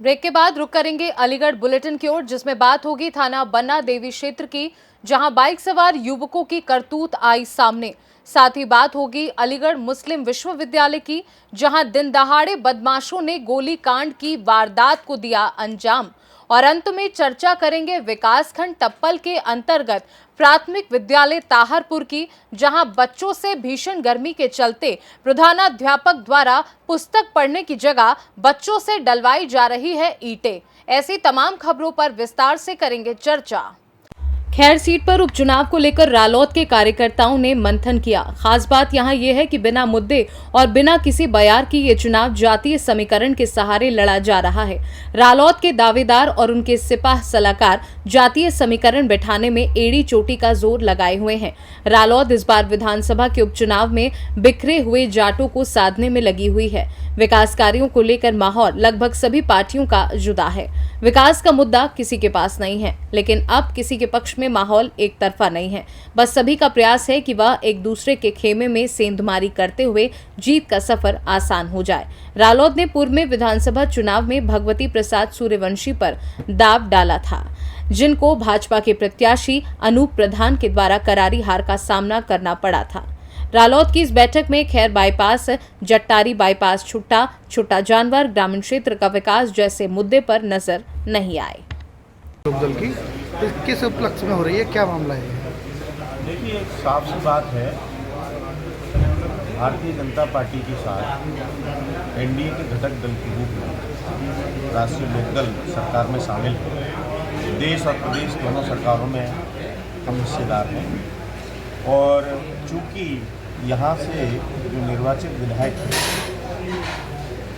Break के बाद रुक करेंगे अलीगढ़ बुलेटिन की ओर, जिसमें बात होगी थाना बन्ना देवी क्षेत्र की, जहां बाइक सवार युवकों की करतूत आई सामने। साथ ही बात होगी अलीगढ़ मुस्लिम विश्वविद्यालय की, जहां दिन दहाड़े बदमाशों ने गोली कांड की वारदात को दिया अंजाम। और अंत में चर्चा करेंगे विकासखंड टप्पल के अंतर्गत प्राथमिक विद्यालय ताहरपुर की, जहां बच्चों से भीषण गर्मी के चलते प्रधानाध्यापक द्वारा पुस्तक पढ़ने की जगह बच्चों से डलवाई जा रही है ईंटें। ऐसी तमाम खबरों पर विस्तार से करेंगे चर्चा। खैर सीट पर उपचुनाव को लेकर रालोद के कार्यकर्ताओं ने मंथन किया। खास बात यहां यह है कि बिना मुद्दे और बिना किसी बयार की ये चुनाव जातीय समीकरण के सहारे लड़ा जा रहा है। रालोद के दावेदार और उनके सिपाह सलाहकार जातीय समीकरण बैठाने में एड़ी चोटी का जोर लगाए हुए हैं। रालोद इस बार विधानसभा के उपचुनाव में बिखरे हुए जाटों को साधने में लगी हुई है। विकास कार्यों को लेकर माहौल लगभग सभी पार्टियों का जुदा है। विकास का मुद्दा किसी के पास नहीं है, लेकिन अब किसी के पक्ष में माहौल एक तरफा नहीं है। बस सभी का प्रयास है कि वह एक दूसरे के खेमे में सेंधमारी करते हुए जीत का सफर आसान हो जाए। रालोद ने पूर्व में विधानसभा चुनाव में भगवती प्रसाद सूर्यवंशी पर दाव डाला था, जिनको भाजपा के प्रत्याशी अनूप प्रधान के द्वारा करारी हार का सामना करना पड़ा था। रालोद की इस बैठक में खैर बाईपास, जट्टारी बाईपास छुट्टा जानवर, ग्रामीण क्षेत्र का विकास जैसे मुद्दे पर नजर नहीं आए। लोकदल की किस उपलक्ष्य में हो रही है, क्या मामला है? देखिए, एक साफ सी बात है, भारतीय जनता पार्टी के साथ एनडीए के घटक दल के रूप में राष्ट्रीय लोकदल सरकार में शामिल है। देश और प्रदेश दोनों सरकारों में हम हिस्सेदार हैं और चूँकि यहाँ से जो निर्वाचित विधायक हैं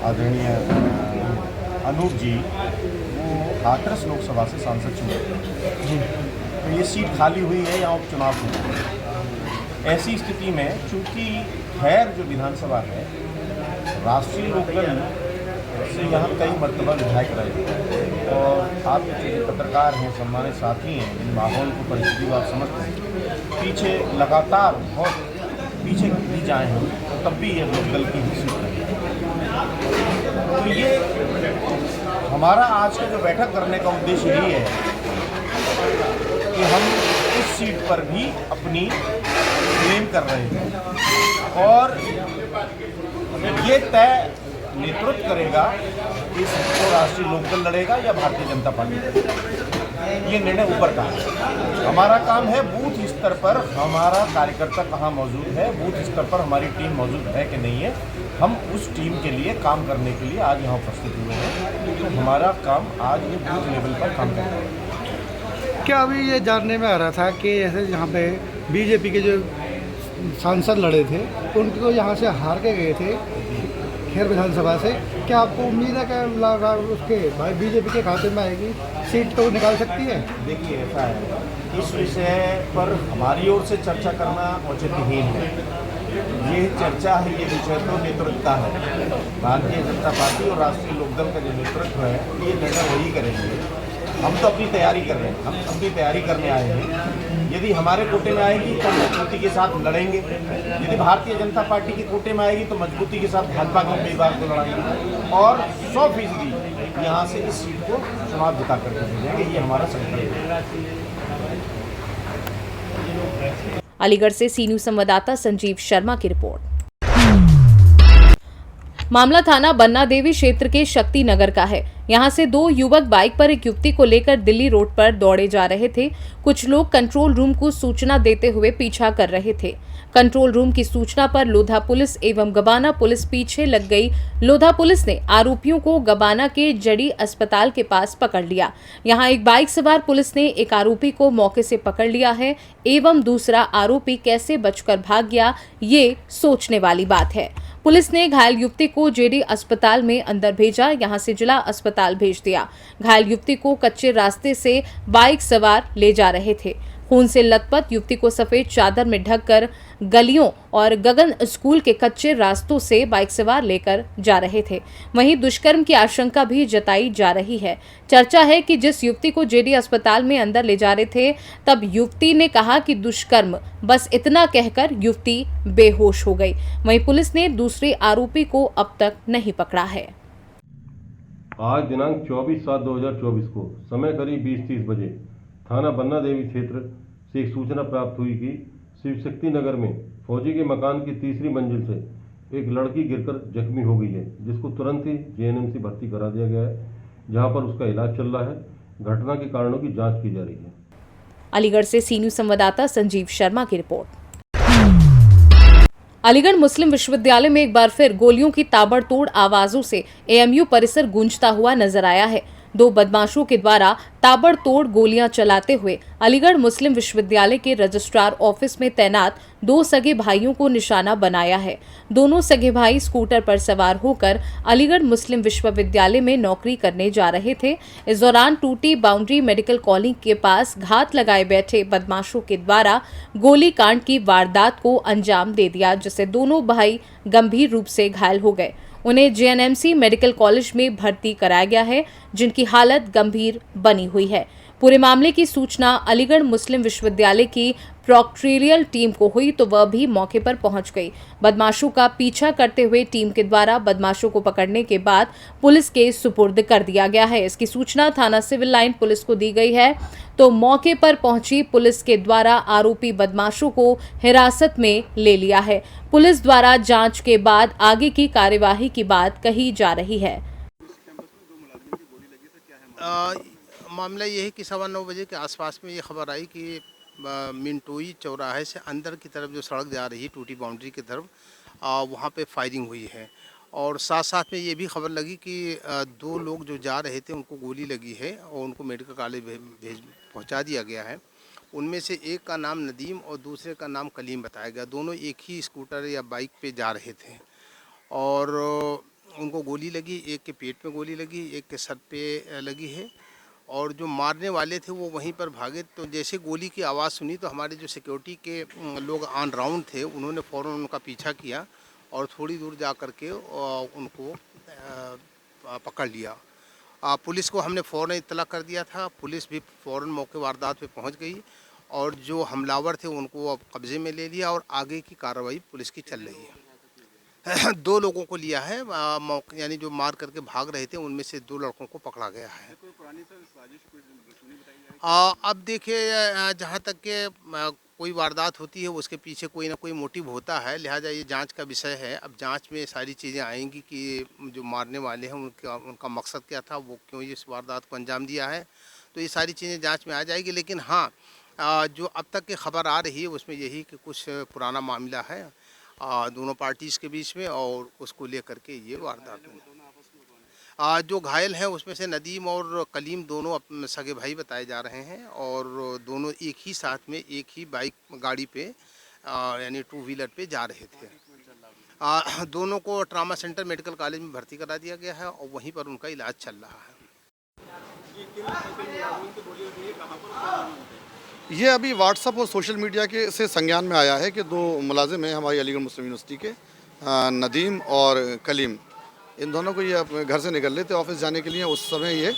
आदरणीय अनूप जी, वो हाथरस लोकसभा से सांसद चुने जी, तो ये सीट खाली हुई है, यहाँ उपचुनाव हुआ है। ऐसी स्थिति में चूँकि खैर जो विधानसभा है राष्ट्रीय लोकदल से यहाँ कई मरतबा विधायक रहे और आप पत्रकार हैं, सम्मानित साथी हैं, इन माहौल को परिस्थिति को आप समझते हैं। पीछे लगातार बहुत पीछे भी जाए हैं तो तब भी ये लोकदल की ही सीट रही। तो ये हमारा आज का जो बैठक करने का उद्देश्य यही है कि हम इस सीट पर भी अपनी क्लेम कर रहे हैं और ये तय नेतृत्व करेगा इस को राष्ट्रीय लोकदल लड़ेगा या भारतीय जनता पार्टी लड़ेगा, ये निर्णय ऊपर का है। हमारा काम है बूथ स्तर पर हमारा कार्यकर्ता कहाँ मौजूद है, बूथ स्तर पर हमारी टीम मौजूद है कि नहीं है, हम उस टीम के लिए काम करने के लिए आज यहाँ उपस्थित हुए हैं। तो हमारा काम आज ये बूथ लेवल पर काम करना है। क्या अभी ये जानने में आ रहा था कि ऐसे यहाँ पे बीजेपी के जो सांसद लड़े थे उनको यहाँ से हार के गए थे खैर विधानसभा से, क्या आपको उम्मीद है कि उसके भाई बीजेपी के खाते में आएगी सीट तो निकाल सकती है? देखिए, ऐसा है, इस विषय पर हमारी ओर से चर्चा करना औचित्यहीन है। ये चर्चा है, ये विषय तो नेतृत्व का है। भारतीय जनता पार्टी और राष्ट्रीय लोकदल का जो नेतृत्व है ये निर्णय वही करेंगे। हम तो अपनी तैयारी कर रहे हैं, हम अपनी तैयारी करने आए हैं। यदि हमारे कोटे में आएगी तो मजबूती के साथ लड़ेंगे, यदि भारतीय जनता पार्टी के कोटे में आएगी तो मजबूती के साथ भाजपा के उम्मीदवार को लड़ाएंगे और 100% यहाँ से इस सीट को चुनाव जिता करके भेजेंगे। ये हमारा संकल्प है। अलीगढ़ से सी न्यूज संवाददाता संजीव शर्मा की रिपोर्ट। मामला थाना बन्ना देवी क्षेत्र के शक्ति नगर का है। यहाँ से दो युवक बाइक पर एक युवती को लेकर दिल्ली रोड पर दौड़े जा रहे थे। कुछ लोग कंट्रोल रूम को सूचना देते हुए पीछा कर रहे थे। कंट्रोल रूम की सूचना पर लोधा पुलिस एवं गबाना पुलिस पीछे लग गई। लोधा पुलिस ने आरोपियों को गबाना के जड़ी अस्पताल के पास पकड़ लिया। यहाँ एक बाइक सवार पुलिस ने एक आरोपी को मौके से पकड़ लिया है एवं दूसरा आरोपी कैसे बचकर भाग गया, ये सोचने वाली बात है। पुलिस ने घायल युवती को जेडी अस्पताल में अंदर भेजा, यहां से जिला अस्पताल भेज दिया। घायल युवती को कच्चे रास्ते से बाइक सवार ले जा रहे थे। खून से लथपथ युवती को सफेद चादर में ढककर गलियों और गगन स्कूल के कच्चे रास्तों से बाइक सवार लेकर जा रहे थे। वहीं दुष्कर्म की आशंका भी जताई जा रही है। चर्चा है कि जिस युवती को जेडी अस्पताल में अंदर ले जा रहे थे तब युवती ने कहा कि दुष्कर्म, बस इतना कहकर युवती बेहोश हो गई। वहीं पुलिस ने दूसरे आरोपी को अब तक नहीं पकड़ा है। आज दिनांक 24/7/2024 को समय करीब 20:30 बजे थाना बन्ना देवी क्षेत्र से एक सूचना प्राप्त हुई कि शिव शक्ति नगर में फौजी के मकान की तीसरी मंजिल से एक लड़की गिरकर जख्मी हो गई है, जिसको तुरंत ही जेएनएमसी भर्ती करा दिया गया है, जहां पर उसका इलाज चल रहा है। घटना के कारणों की जांच की जा रही है। अलीगढ़ से सी न्यूज संवाददाता संजीव शर्मा की रिपोर्ट। अलीगढ़ मुस्लिम विश्वविद्यालय में एक बार फिर गोलियों की ताबड़तोड़ आवाजों से एएमयू परिसर गूंजता हुआ नजर आया है। दो बदमाशों के द्वारा ताबड़तोड़ गोलियां चलाते हुए अलीगढ़ मुस्लिम विश्वविद्यालय के रजिस्ट्रार ऑफिस में तैनात दो सगे भाइयों को निशाना बनाया है। दोनों सगे भाई स्कूटर पर सवार होकर अलीगढ़ मुस्लिम विश्वविद्यालय में नौकरी करने जा रहे थे। इस दौरान टूटी बाउंड्री मेडिकल कॉलोनी के पास घात लगाए बैठे बदमाशों के द्वारा गोलीकांड की वारदात को अंजाम दे दिया, जिससे दोनों भाई गंभीर रूप से घायल हो गए। उन्हें जेएनएमसी मेडिकल कॉलेज में भर्ती कराया गया है, जिनकी हालत गंभीर बनी हुई है। पूरे मामले की सूचना अलीगढ़ मुस्लिम विश्वविद्यालय की प्रोक्टोरियल टीम को हुई तो वह भी मौके पर पहुंच गई। बदमाशों का पीछा करते हुए टीम के द्वारा बदमाशों को पकड़ने के बाद पुलिस के सुपुर्द कर दिया गया है। इसकी सूचना थाना सिविल लाइन पुलिस को दी गई है तो मौके पर पहुंची पुलिस के द्वारा आरोपी बदमाशों को हिरासत में ले लिया है। पुलिस द्वारा जांच के बाद आगे की कार्यवाही की बात कही जा रही है। मामला ये है कि 9:15 बजे के आसपास में ये खबर आई कि मिंटोई चौराहे से अंदर की तरफ जो सड़क जा रही है टूटी बाउंड्री की तरफ, वहाँ पे फायरिंग हुई है। और साथ साथ में ये भी खबर लगी कि दो लोग जो जा रहे थे उनको गोली लगी है और उनको मेडिकल कॉलेज पहुँचा दिया गया है। उनमें से एक का नाम नदीम और दूसरे का नाम कलीम बताया गया। दोनों एक ही स्कूटर या बाइक पे जा रहे थे और उनको गोली लगी। एक के पेट में गोली लगी, एक के सर पे लगी है और जो मारने वाले थे वो वहीं पर भागे। तो जैसे गोली की आवाज़ सुनी तो हमारे जो सिक्योरिटी के लोग ऑन राउंड थे उन्होंने फ़ौरन उनका पीछा किया और थोड़ी दूर जा कर के उनको पकड़ लिया। पुलिस को हमने फ़ौरन इत्तला कर दिया था। पुलिस भी फ़ौरन मौके वारदात पे पहुंच गई और जो हमलावर थे उनको अब कब्ज़े में ले लिया और आगे की कार्रवाई पुलिस की चल रही है। दो लोगों को लिया है, यानी जो मार करके भाग रहे थे उनमें से दो लड़कों को पकड़ा गया है। अब देखिए, जहाँ तक के कोई वारदात होती है उसके पीछे कोई ना कोई मोटिव होता है, लिहाजा ये जांच का विषय है। अब जांच में सारी चीज़ें आएंगी कि जो मारने वाले हैं उनका मकसद क्या था, वो क्यों इस वारदात को अंजाम दिया है, तो ये सारी चीज़ें जांच में आ जाएगी। लेकिन हाँ, जो अब तक की खबर आ रही है उसमें यही कि कुछ पुराना मामला है दोनों पार्टीज़ के बीच में और उसको लेकर के ये वारदात हुई। जो घायल हैं उसमें से नदीम और कलीम दोनों सगे भाई बताए जा रहे हैं और दोनों एक ही साथ में एक ही बाइक गाड़ी पे यानी 2 व्हीलर पे जा रहे थे। दोनों को ट्रामा सेंटर मेडिकल कॉलेज में भर्ती करा दिया गया है और वहीं पर उनका इलाज चल रहा है। ये अभी व्हाट्सएप और सोशल मीडिया के से संज्ञान में आया है कि दो मुलाजिम हैं हमारी अलीगढ़ मुस्लिम यूनिवर्सिटी के, नदीम और कलीम। इन दोनों को ये अपने घर से निकल रहे थे ऑफिस जाने के लिए, उस समय ये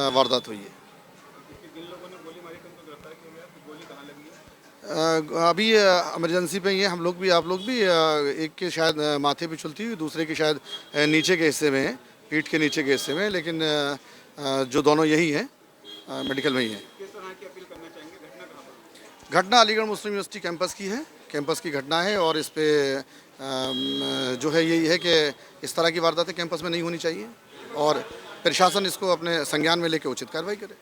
वारदात हुई है। अभी इमरजेंसी पे ये हम लोग भी आप लोग भी, एक के शायद माथे पे चुलती हुई, दूसरे के शायद नीचे के हिस्से में है, पीठ के नीचे के हिस्से में, लेकिन जो दोनों यही हैं मेडिकल में ही हैं। घटना अलीगढ़ मुस्लिम यूनिवर्सिटी कैंपस की है, कैंपस की घटना है और इस पे जो है यही है कि इस तरह की वारदातें कैंपस में नहीं होनी चाहिए और प्रशासन इसको अपने संज्ञान में लेकर उचित कार्रवाई करे।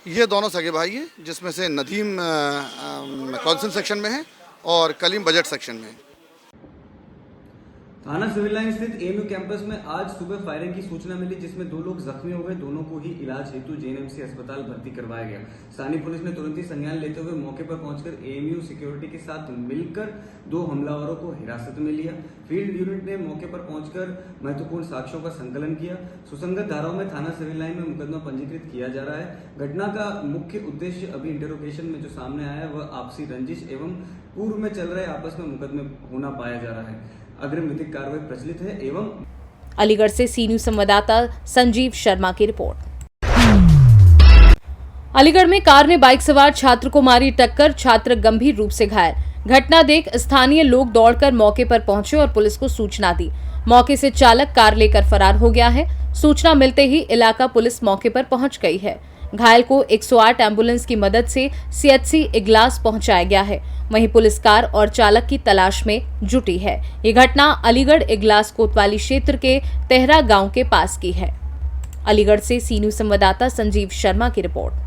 ये दोनों सगे भाई हैं, जिसमें से नदीम काउंसिल सेक्शन में है और कलीम बजट सेक्शन में है। थाना सिविल लाइन स्थित एएमयू कैंपस में आज सुबह फायरिंग की सूचना मिली, जिसमें 2 लोग जख्मी हो गए। दोनों को ही इलाज हेतु जेएनएमसी अस्पताल भर्ती करवाया गया। स्थानीय पुलिस ने तुरंत ही संज्ञान लेते हुए मौके पर पहुंचकर एएमयू सिक्योरिटी के साथ मिलकर 2 हमलावरों को हिरासत में लिया। फील्ड यूनिट ने मौके पर पहुंचकर महत्वपूर्ण साक्ष्यों का संकलन किया। सुसंगत धाराओं में थाना सिविल लाइन में मुकदमा पंजीकृत किया जा रहा है। घटना का मुख्य उद्देश्य अभी इंटरोगेशन में जो सामने आया है वह आपसी रंजिश एवं पूर्व में चल रहे आपस में मुकदमे होना पाया जा रहा है। अग्रिम विधिक कार्रवाई प्रचलित है। एवं अलीगढ़ से सी न्यूज संवाददाता संजीव शर्मा की रिपोर्ट। अलीगढ़ में कार ने बाइक सवार छात्र को मारी टक्कर, छात्र गंभीर रूप से घायल। घटना देख स्थानीय लोग दौड़कर मौके पर पहुंचे और पुलिस को सूचना दी। मौके से चालक कार लेकर फरार हो गया है। सूचना मिलते ही इलाका पुलिस मौके पर पहुंच गई है। घायल को 108 एम्बुलेंस की मदद से सीएचसी इगलास पहुंचाया गया है। वहीं पुलिस कार और चालक की तलाश में जुटी है। ये घटना अलीगढ़ इगलास कोतवाली क्षेत्र के तेहरा गांव के पास की है। अलीगढ़ से सी न्यूज संवाददाता संजीव शर्मा की रिपोर्ट।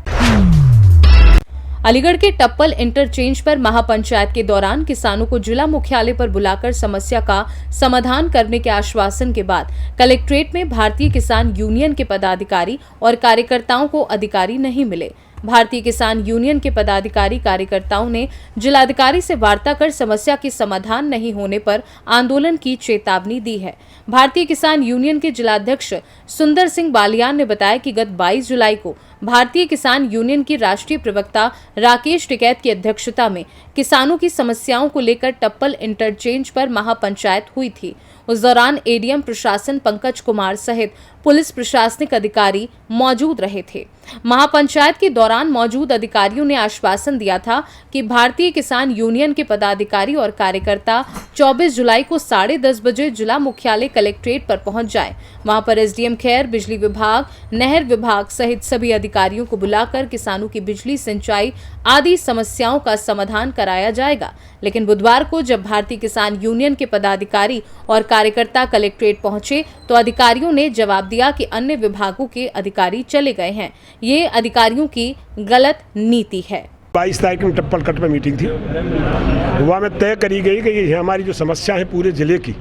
अलीगढ़ के टप्पल इंटरचेंज पर महापंचायत के दौरान किसानों को जिला मुख्यालय पर बुलाकर समस्या का समाधान करने के आश्वासन के बाद कलेक्ट्रेट में भारतीय किसान यूनियन के पदाधिकारी और कार्यकर्ताओं को अधिकारी नहीं मिले। भारतीय किसान यूनियन के पदाधिकारी कार्यकर्ताओं ने जिलाधिकारी से वार्ता कर समस्या के समाधान नहीं होने पर आंदोलन की चेतावनी दी है। भारतीय किसान यूनियन के जिलाध्यक्ष सुंदर सिंह बालियान ने बताया कि गत 22 जुलाई को भारतीय किसान यूनियन की राष्ट्रीय प्रवक्ता राकेश टिकैत की अध्यक्षता में किसानों की समस्याओं को लेकर टप्पल इंटरचेंज पर महापंचायत हुई थी। उस दौरान एडीएम प्रशासन पंकज कुमार सहित पुलिस प्रशासनिक अधिकारी मौजूद रहे थे। महापंचायत के दौरान मौजूद अधिकारियों ने आश्वासन दिया था कि भारतीय किसान यूनियन के पदाधिकारी और कार्यकर्ता 24 जुलाई को 10:30 बजे जिला मुख्यालय कलेक्ट्रेट पर पहुंच जाएं। वहां पर एसडीएम खैर, बिजली विभाग, नहर विभाग सहित सभी अधिकारियों को बुलाकर किसानों की बिजली, सिंचाई आदि समस्याओं का समाधान कराया जाएगा। लेकिन बुधवार को जब भारतीय किसान यूनियन के पदाधिकारी और कार्यकर्ता कलेक्ट्रेट पहुंचे तो अधिकारियों ने जवाब दिया कि अन्य विभागों के अधिकारी चले गए हैं। ये अधिकारियों की गलत नीति है। 22 तारीख में टप्पल कट में मीटिंग थी। वहाँ में तय करी गई कि ये हमारी जो समस्या है पूरे ज़िले की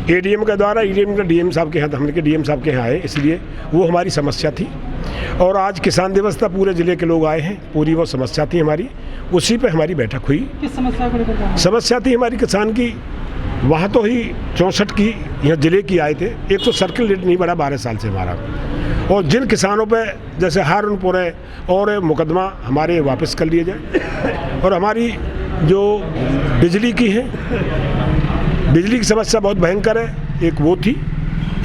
एडीएम के द्वारा, एडीएम का डीएम साहब के यहाँ, हम के डीएम साहब के यहाँ आए, इसलिए वो हमारी समस्या थी। और आज किसान दिवस था, पूरे ज़िले के लोग आए हैं, पूरी वो समस्या थी हमारी, उसी पे हमारी बैठक हुई। किस समस्या को लेकर? समस्या थी हमारी किसान की, वहाँ तो ही 64 की यहाँ ज़िले की आए थे। एक तो सर्किल रेट नहीं बढ़ा 12 साल से हमारा, और जिन किसानों पे जैसे हारनपुर है और मुकदमा हमारे वापस कर लिए जाए। और हमारी जो बिजली की है, बिजली की समस्या बहुत भयंकर है। एक वो थी,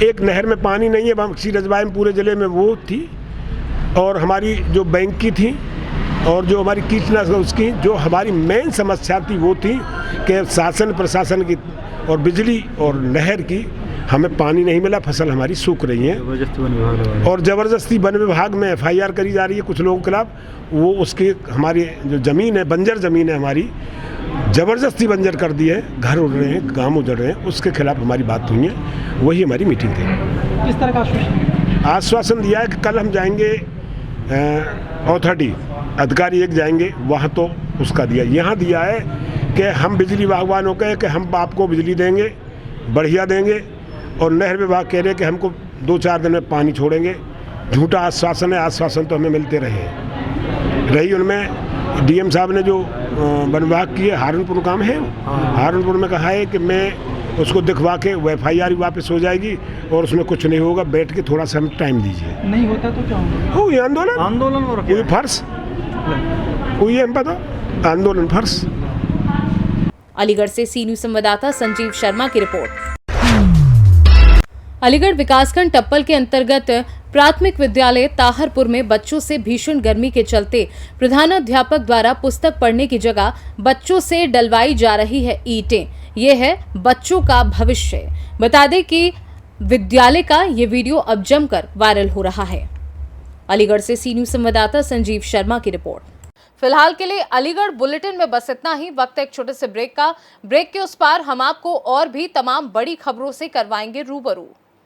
एक नहर में पानी नहीं है बक्सी रजवाई में पूरे ज़िले में, वो थी। और हमारी जो बैंक की थी और जो हमारी कीटनाशक उसकी जो हमारी मेन समस्या थी वो थी कि शासन प्रशासन की और बिजली और नहर की हमें पानी नहीं मिला, फसल हमारी सूख रही है। और ज़बरदस्ती वन विभाग में FIR करी जा रही है कुछ लोगों के खिलाफ। वो उसकी हमारी जो ज़मीन है, बंजर ज़मीन है हमारी, ज़बरदस्ती बंजर कर दी है, घर उड़ रहे हैं, गांव उजड़ रहे हैं, उसके खिलाफ हमारी बात हुई है। वही हमारी मीटिंग थी। किस तरह का आश्वासन दिया है कि कल हम जाएंगे अथॉरिटी अधिकारी एक जाएंगे, वहाँ तो उसका दिया। यहाँ दिया है कि हम बिजली विभाग वालों कहे कि हम आपको बिजली देंगे, बढ़िया देंगे, और नहर विभाग कह रहे कि हमको 2-4 दिन में पानी छोड़ेंगे। झूठा आश्वासन है, आश्वासन तो हमें मिलते रही। उनमें डीएम साहब ने जो वन विभाग की है, हारनपुर काम है, हारनपुर में कहा है कि मैं उसको दिखवा के वो FIR वापस हो जाएगी और उसमें कुछ नहीं होगा, बैठ के थोड़ा सा हमें टाइम दीजिए। नहीं होता तो क्या होगा? हो ये आंदोलन कोई फर्श कोई है, हम पता आंदोलन फर्श। अलीगढ़ से सी न्यूज संवाददाता संजीव शर्मा की रिपोर्ट। अलीगढ़ विकासखंड टप्पल के अंतर्गत प्राथमिक विद्यालय ताहरपुर में बच्चों से भीषण गर्मी के चलते प्रधानाध्यापक द्वारा पुस्तक पढ़ने की जगह बच्चों से डलवाई जा रही है ईंटें। ये है बच्चों का भविष्य। बता दें कि विद्यालय का ये वीडियो अब जमकर वायरल हो रहा है। अलीगढ़ से सी न्यूज संवाददाता संजीव शर्मा की रिपोर्ट। फिलहाल के लिए अलीगढ़ बुलेटिन में बस इतना ही। वक्त है एक छोटे से ब्रेक का। ब्रेक के उस पार हम आपको और भी तमाम बड़ी खबरों से करवाएंगे रूबरू।